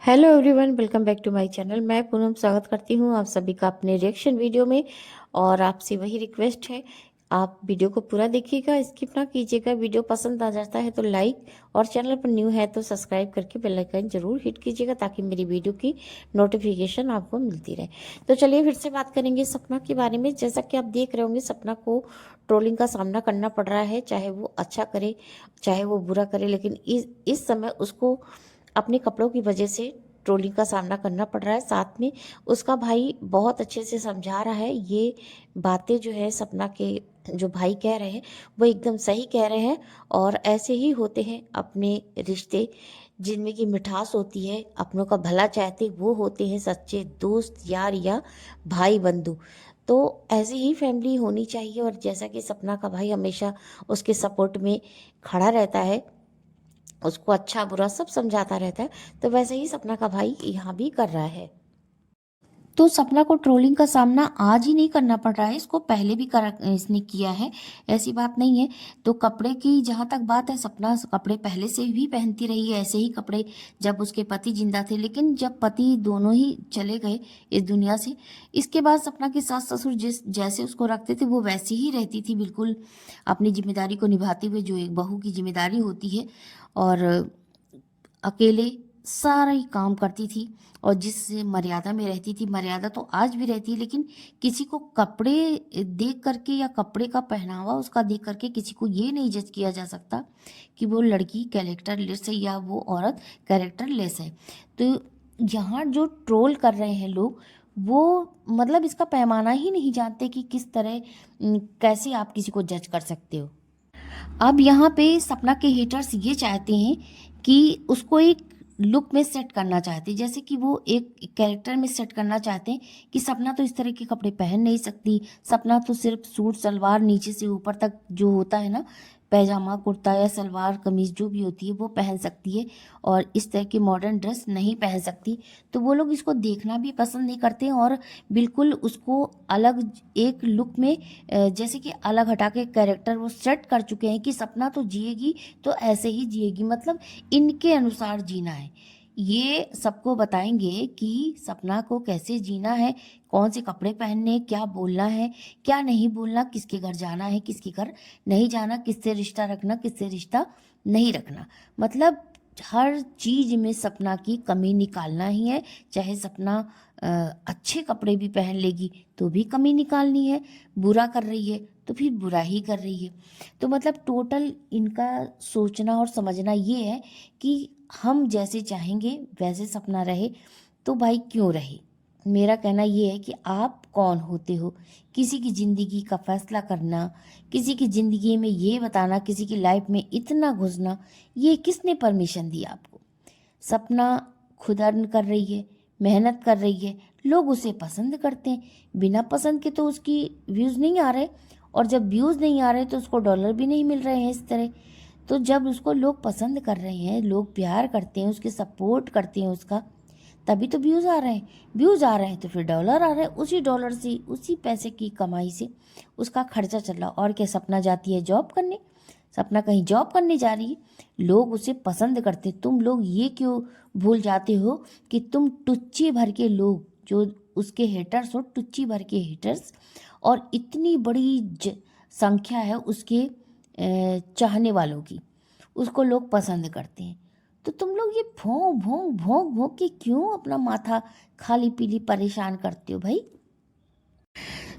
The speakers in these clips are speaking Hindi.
Hello everyone, welcome back to my channel. मैं पूनम स्वागत करती हूँ आप सभी का अपने रिएक्शन वीडियो में। और आपसे वही रिक्वेस्ट है, आप वीडियो को पूरा देखिएगा, स्किप ना कीजिएगा। वीडियो पसंद आ जाता है तो लाइक, और चैनल पर न्यू है तो सब्सक्राइब करके बेल आइकन जरूर हिट कीजिएगा ताकि मेरी वीडियो की नोटिफिकेशन आपको मिलती रहे। तो चलिए फिर से बात करेंगे सपना के बारे में। जैसा कि आप देख रहे होंगे, सपना को ट्रोलिंग का सामना करना पड़ रहा है, चाहे वो अच्छा करे चाहे वो बुरा करे, लेकिन इस समय उसको अपने कपड़ों की वजह से ट्रोलिंग का सामना करना पड़ रहा है। साथ में उसका भाई बहुत अच्छे से समझा रहा है। ये बातें जो है सपना के जो भाई कह रहे हैं वो एकदम सही कह रहे हैं। और ऐसे ही होते हैं अपने रिश्ते, जिनमें की मिठास होती है, अपनों का भला चाहते वो होते हैं सच्चे दोस्त, यार या भाई बंधु। तो ऐसी ही फैमिली होनी चाहिए। और जैसा कि सपना का भाई हमेशा उसके सपोर्ट में खड़ा रहता है, उसको अच्छा बुरा सब समझाता रहता है, तो वैसे ही सपना का भाई यहाँ भी कर रहा है। तो सपना को ट्रोलिंग का सामना आज ही नहीं करना पड़ रहा है, इसको पहले भी इसने किया है, ऐसी बात नहीं है। तो कपड़े की जहाँ तक बात है, सपना कपड़े पहले से भी पहनती रही है, ऐसे ही कपड़े जब उसके पति जिंदा थे। लेकिन जब पति दोनों ही चले गए इस दुनिया से, इसके बाद सपना के सास ससुर जिस जैसे उसको रखते थे वो वैसी ही रहती थी, बिल्कुल अपनी जिम्मेदारी को निभाते हुए, जो एक बहू की जिम्मेदारी होती है। और अकेले सारा ही काम करती थी, और जिस मर्यादा में रहती थी, मर्यादा तो आज भी रहती है, लेकिन किसी को कपड़े देख करके या कपड़े का पहनावा उसका देख करके किसी को ये नहीं जज किया जा सकता कि वो लड़की कैरेक्टर लेस है या वो औरत कैरेक्टर लेस है। तो यहाँ जो ट्रोल कर रहे हैं लोग, वो मतलब इसका पैमाना ही नहीं जानते कि किस तरह कैसे आप किसी को जज कर सकते हो। अब यहाँ पे सपना के हेटर्स ये चाहते हैं कि उसको एक लुक में सेट करना चाहते हैं, जैसे कि वो एक कैरेक्टर में सेट करना चाहते हैं कि सपना तो इस तरह के कपड़े पहन नहीं सकती, सपना तो सिर्फ सूट सलवार नीचे से ऊपर तक जो होता है ना, पैजामा कुर्ता या सलवार कमीज जो भी होती है वो पहन सकती है, और इस तरह की मॉडर्न ड्रेस नहीं पहन सकती। तो वो लोग इसको देखना भी पसंद नहीं करते हैं, और बिल्कुल उसको अलग एक लुक में जैसे कि अलग हटा के कैरेक्टर वो सेट कर चुके हैं कि सपना तो जिएगी तो ऐसे ही जिएगी, मतलब इनके अनुसार जीना है। ये सबको बताएंगे कि सपना को कैसे जीना है, कौन से कपड़े पहनने, क्या बोलना है, क्या नहीं बोलना, किसके घर जाना है, किसके घर नहीं जाना, किससे रिश्ता रखना, किससे रिश्ता नहीं रखना। मतलब हर चीज में सपना की कमी निकालना ही है। चाहे सपना अच्छे कपड़े भी पहन लेगी तो भी कमी निकालनी है, बुरा कर रही है तो फिर बुरा ही कर रही है। तो मतलब टोटल इनका सोचना और समझना ये है कि हम जैसे चाहेंगे वैसे सपना रहे, तो भाई क्यों रहे। मेरा कहना ये है कि आप कौन होते हो किसी की ज़िंदगी का फैसला करना, किसी की ज़िंदगी में ये बताना, किसी की लाइफ में इतना घुसना, ये किसने परमिशन दी आपको। सपना खुद अर्न कर रही है, मेहनत कर रही है, लोग उसे पसंद करते हैं। बिना पसंद के तो उसकी व्यूज़ नहीं आ रहे, और जब व्यूज़ नहीं आ रहे तो उसको डॉलर भी नहीं मिल रहे हैं इस तरह। तो जब उसको लोग पसंद कर रहे हैं, लोग प्यार करते हैं, उसके सपोर्ट करते हैं उसका, तभी तो व्यूज़ आ रहे हैं। व्यूज़ आ रहे हैं तो फिर डॉलर आ रहे हैं, उसी डॉलर से, उसी पैसे की कमाई से उसका खर्चा चल रहा। और क्या, सपना जाती है जॉब करने, सपना कहीं जॉब करने जा रही है, लोग उसे पसंद करते। तुम लोग ये क्यों भूल जाते हो कि तुम टुच्ची भर के लोग जो उसके हेटर्स हो, टुच्ची भर के हेटर्स, और इतनी बड़ी संख्या है उसके चाहने वालों की, उसको लोग पसंद करते हैं। तो तुम लोग ये भोंक भोंक भोंक भोंक के क्यों अपना माथा खाली पीली परेशान करते हो भाई।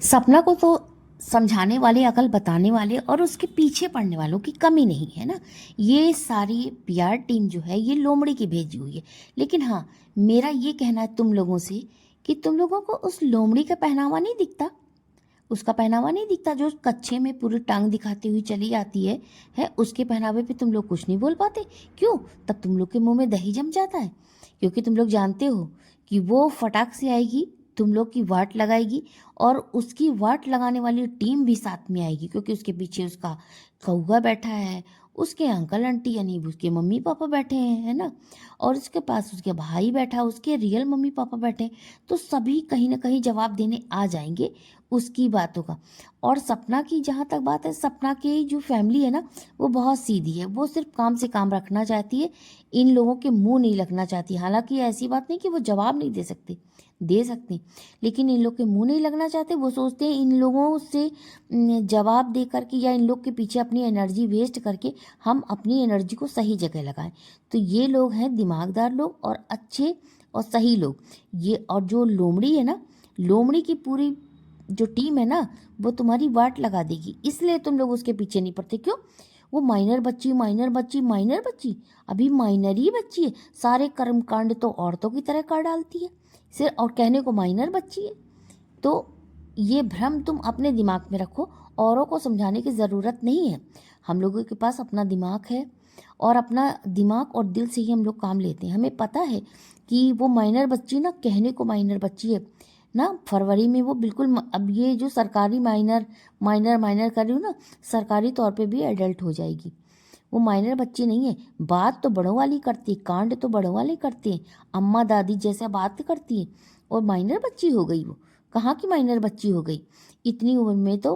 सपना को तो समझाने वाले, अकल बताने वाले और उसके पीछे पड़ने वालों की कमी नहीं है ना। ये सारी पीआर टीम जो है ये लोमड़ी की भेजी हुई है। लेकिन हाँ, मेरा ये कहना है तुम लोगों से कि तुम लोगों को उस लोमड़ी का पहनावा नहीं दिखता, उसका पहनावा नहीं दिखता जो कच्छे में पूरी टांग दिखाती हुई चली जाती है उसके पहनावे पे तुम लोग कुछ नहीं बोल पाते। क्यों? तब तुम लोग के मुंह में दही जम जाता है, क्योंकि तुम लोग जानते हो कि वो फटाक से आएगी, तुम लोग की वाट लगाएगी, और उसकी वाट लगाने वाली टीम भी साथ में आएगी, क्योंकि उसके पीछे उसका कौआ बैठा है, उसके अंकल आंटी यानी उसके मम्मी पापा बैठे हैं, है ना, और उसके पास उसके भाई बैठा, उसके रियल मम्मी पापा बैठे हैं। तो सभी कहीं ना कहीं जवाब देने आ जाएंगे उसकी बातों का। और सपना की जहाँ तक बात है, सपना की जो फैमिली है ना वो बहुत सीधी है, वो सिर्फ काम से काम रखना चाहती है, इन लोगों के मुंह नहीं लगना चाहती। हालांकि ऐसी बात नहीं कि वो जवाब नहीं दे सकती, दे सकती, लेकिन इन लोग के मुंह नहीं लगना चाहते। वो सोचते हैं इन लोगों से जवाब दे करके या इन लोग के पीछे अपनी एनर्जी वेस्ट करके हम अपनी एनर्जी को सही जगह लगाएं। तो ये लोग हैं दिमागदार लोग और अच्छे और सही लोग ये। और जो लोमड़ी है ना, लोमड़ी की पूरी जो टीम है ना वो तुम्हारी वाट लगा देगी, इसलिए तुम लोग उसके पीछे नहीं पड़ते। क्यों? वो माइनर बच्ची, माइनर बच्ची, माइनर बच्ची, अभी माइनर ही बच्ची है, सारे कर्म कांड तो औरतों की तरह कर डालती है सिर्फ, और कहने को माइनर बच्ची है। तो ये भ्रम तुम अपने दिमाग में रखो, औरों को समझाने की ज़रूरत नहीं है। हम लोगों के पास अपना दिमाग है और अपना दिमाग और दिल से ही हम लोग काम लेते हैं। हमें पता है कि वो माइनर बच्ची ना, कहने को माइनर बच्ची है ना, फरवरी में वो बिल्कुल अब ये जो सरकारी माइनर माइनर माइनर कर रही हूँ ना, सरकारी तौर पे भी एडल्ट हो जाएगी। वो माइनर बच्ची नहीं है, बात तो बड़ों वाली करती है, कांड तो बड़ों वाले करते हैं, अम्मा दादी जैसा बात करती है, और माइनर बच्ची हो गई। वो कहाँ की माइनर बच्ची हो गई? इतनी उम्र में तो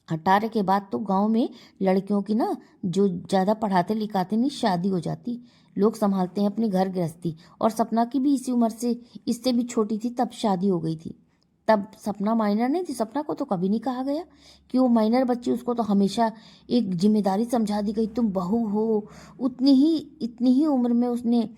18 के बाद तो गांव में लड़कियों की ना, जो ज़्यादा पढ़ाते लिखाते नहीं, शादी हो जाती, लोग संभालते हैं अपनी घर गृहस्थी। और सपना की भी इसी उम्र से, इससे भी छोटी थी तब शादी हो गई थी। तब सपना माइनर नहीं थी, सपना को तो कभी नहीं कहा गया कि वो माइनर बच्ची। उसको तो हमेशा एक जिम्मेदारी समझा दी गई, तुम बहू हो। इतनी ही उम्र में उसने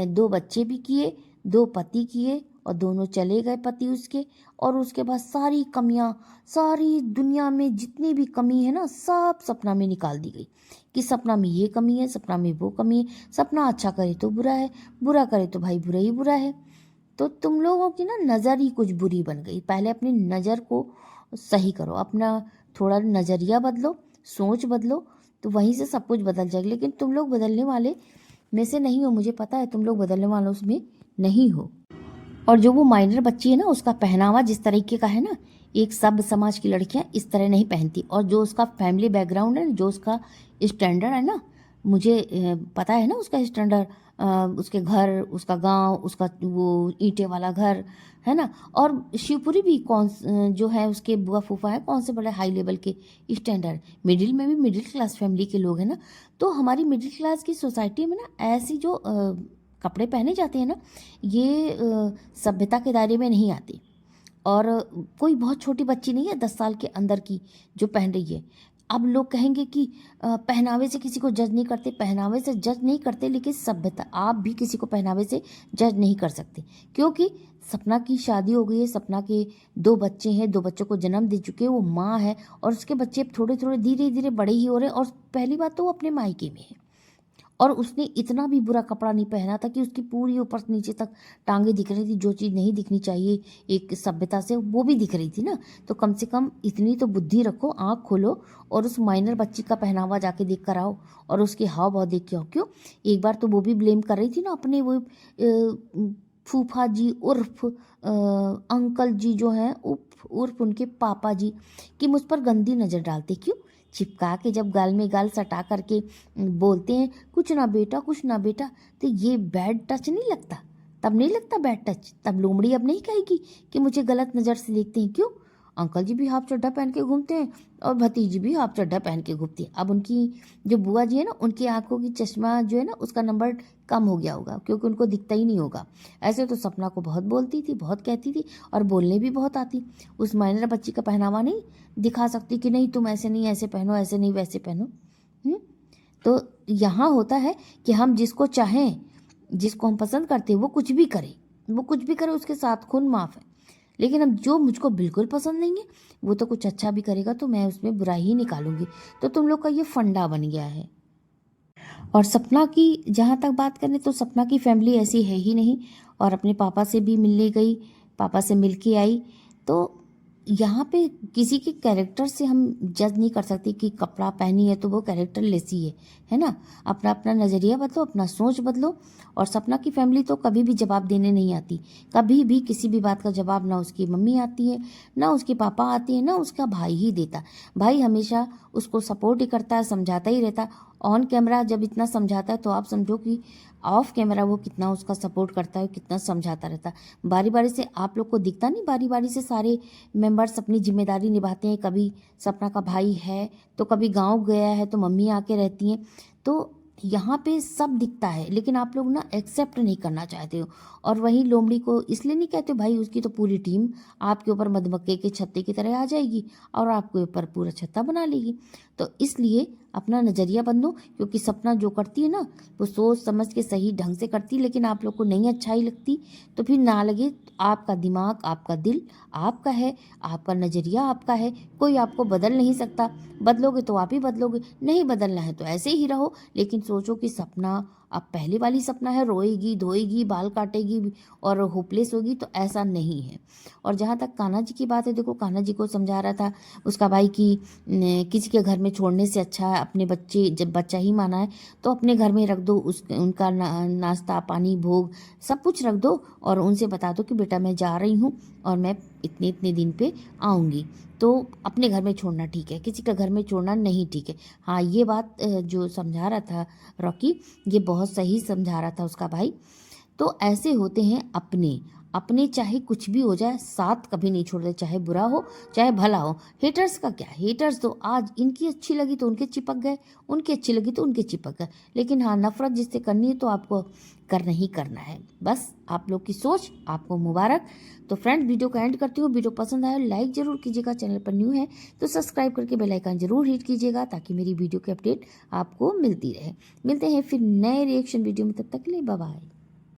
2 बच्चे भी किए, 2 पति किए, और दोनों चले गए पति उसके। और उसके बाद सारी कमियां, सारी दुनिया में जितनी भी कमी है ना, सब सपना में निकाल दी गई कि सपना में ये कमी है, सपना में वो कमी है, सपना अच्छा करे तो बुरा है, बुरा करे तो भाई बुरा ही बुरा है। तो तुम लोगों की ना नज़र ही कुछ बुरी बन गई। पहले अपनी नज़र को सही करो, अपना थोड़ा नज़रिया बदलो, सोच बदलो, तो वहीं से सब कुछ बदल जाएगा। लेकिन तुम लोग बदलने वाले में से नहीं हो, मुझे पता है तुम लोग बदलने वालों में नहीं हो। और जो वो माइनर बच्ची है ना, उसका पहनावा जिस तरीके का है ना, एक सभ्य समाज की लड़कियां इस तरह नहीं पहनती। और जो उसका फैमिली बैकग्राउंड है, जो उसका स्टैंडर्ड है ना, मुझे पता है ना उसका स्टैंडर्ड, उसके घर, उसका गांव, उसका वो ईंटे वाला घर है ना। और शिवपुरी भी जो है उसके बुआ फूफा है कौन से बड़े हाई लेवल के स्टैंडर्ड, मिडिल में भी मिडिल क्लास फैमिली के लोग हैं ना। तो हमारी मिडिल क्लास की सोसाइटी में ना ऐसी जो कपड़े पहने जाते हैं ना, ये सभ्यता के दायरे में नहीं आती। और कोई बहुत छोटी बच्ची नहीं है 10 साल के अंदर की जो पहन रही है। अब लोग कहेंगे कि पहनावे से किसी को जज नहीं करते, पहनावे से जज नहीं करते, लेकिन सभ्यता, आप भी किसी को पहनावे से जज नहीं कर सकते। क्योंकि सपना की शादी हो गई है, सपना के 2 बच्चे हैं, 2 बच्चों को जन्म दे चुके हैं, वो माँ है, और उसके बच्चे थोड़े थोड़े धीरे धीरे बड़े ही हो रहे हैं। और पहली बात तो वो अपने मायके में है, और उसने इतना भी बुरा कपड़ा नहीं पहना था कि उसकी पूरी ऊपर से नीचे तक टांगे दिख रही थी। जो चीज़ नहीं दिखनी चाहिए एक सभ्यता से, वो भी दिख रही थी ना। तो कम से कम इतनी तो बुद्धि रखो, आँख खोलो, और उस माइनर बच्ची का पहनावा जाके देख कर आओ, और उसके हाव भाव देख के आओ। क्यों? एक बार तो वो भी ब्लेम कर रही थी ना अपने वो फूफा जी उर्फ अंकल जी जो हैं, उर्फ उनके पापा जी, कि मुझ पर गंदी नज़र डालते। क्यों? चिपका के जब गाल में गाल सटा करके बोलते हैं कुछ ना बेटा, कुछ ना बेटा, तो ये बैड टच नहीं लगता? तब नहीं लगता बैड टच? तब लोमड़ी अब नहीं कहेगी कि मुझे गलत नज़र से देखते हैं। क्यों? अंकल जी भी हाफ चड्ढा पहन के घूमते हैं और भतीजी भी हाफ चड्ढा पहन के घूमती है। अब उनकी जो बुआ जी है ना, उनकी आंखों की चश्मा जो है ना, उसका नंबर कम हो गया होगा, क्योंकि उनको दिखता ही नहीं होगा। ऐसे तो सपना को बहुत बोलती थी, बहुत कहती थी, और बोलने भी बहुत आती। उस माइनर बच्ची का पहनावा नहीं दिखा सकती कि नहीं तुम ऐसे नहीं ऐसे पहनो, ऐसे नहीं वैसे पहनो। तो यहाँ होता है कि हम जिसको चाहें, जिसको हम पसंद करते हैं, वो कुछ भी करे, वो कुछ भी करे, उसके साथ खून माफ़ है। लेकिन अब जो मुझको बिल्कुल पसंद नहीं है, वो तो कुछ अच्छा भी करेगा तो मैं उसमें बुराई ही निकालूंगी। तो तुम लोग का ये फंडा बन गया है। और सपना की जहाँ तक बात करें तो सपना की फैमिली ऐसी है ही नहीं, और अपने पापा से भी मिलने गई, पापा से मिल के आई। तो यहाँ पे किसी के कैरेक्टर से हम जज नहीं कर सकते कि कपड़ा पहनी है तो वो कैरेक्टर लेसी है ना। अपना अपना नज़रिया बदलो, अपना सोच बदलो। और सपना की फैमिली तो कभी भी जवाब देने नहीं आती, कभी भी किसी भी बात का जवाब ना उसकी मम्मी आती है, ना उसके पापा आती है, ना उसका भाई ही देता। भाई हमेशा उसको सपोर्ट ही करता है, समझाता ही रहता, ऑन कैमरा जब इतना समझाता है तो आप समझो कि ऑफ कैमरा वो कितना उसका सपोर्ट करता है, कितना समझाता रहता है। बारी बारी से आप लोग को दिखता नहीं, बारी बारी से सारे मेंबर्स अपनी जिम्मेदारी निभाते हैं। कभी सपना का भाई है तो कभी गांव गया है तो मम्मी आके रहती हैं, तो यहाँ पे सब दिखता है, लेकिन आप लोग ना एक्सेप्ट नहीं करना चाहते हो। और वहीं लोमड़ी को इसलिए नहीं कहते भाई, उसकी तो पूरी टीम आपके ऊपर मधुमक्खे के छत्ते की तरह आ जाएगी और आपके ऊपर पूरा छत्ता बना लेगी। तो इसलिए अपना नज़रिया बदलो, क्योंकि सपना जो करती है ना वो सोच समझ के सही ढंग से करती है, लेकिन आप लोग को नहीं अच्छाई लगती तो फिर ना लगे। आपका दिमाग, आपका दिल आपका है, आपका नज़रिया आपका है, कोई आपको बदल नहीं सकता। बदलोगे तो आप ही बदलोगे, नहीं बदलना है तो ऐसे ही रहो। लेकिन सोचो कि सपना अब पहले वाली सपना है, रोएगी धोएगी बाल काटेगी और होपलेस होगी, तो ऐसा नहीं है। और जहाँ तक कान्हा जी की बात है, देखो कान्हा जी को समझा रहा था उसका भाई कि किसी के घर में छोड़ने से अच्छा है अपने बच्चे, जब बच्चा ही माना है तो अपने घर में रख दो, उनका नाश्ता पानी भोग सब कुछ रख दो और उनसे बता दो कि बेटा मैं जा रही हूँ और मैं इतने इतने दिन पे आऊँगी। तो अपने घर में छोड़ना ठीक है, किसी का घर में छोड़ना नहीं ठीक है। हाँ, ये बात जो समझा रहा था रॉकी, ये बहुत सही समझा रहा था उसका भाई। तो ऐसे होते हैं अपने अपने, चाहे कुछ भी हो जाए साथ कभी नहीं छोड़ते, चाहे बुरा हो चाहे भला हो। हेटर्स का क्या, हेटर्स तो आज इनकी अच्छी लगी तो उनके चिपक गए, उनकी अच्छी लगी तो उनके चिपक गए। लेकिन हाँ, नफरत जिससे करनी है तो आपको करना ही करना है। बस आप लोग की सोच, आपको मुबारक। तो फ्रेंड्स, वीडियो को एंड करती हूँ। वीडियो पसंद आया लाइक जरूर कीजिएगा, चैनल पर न्यू है तो सब्सक्राइब करके बेल आइकन जरूर हिट कीजिएगा ताकि मेरी वीडियो की अपडेट आपको मिलती रहे। मिलते हैं फिर नए रिएक्शन वीडियो में, तब तक के लिए बाय बाय।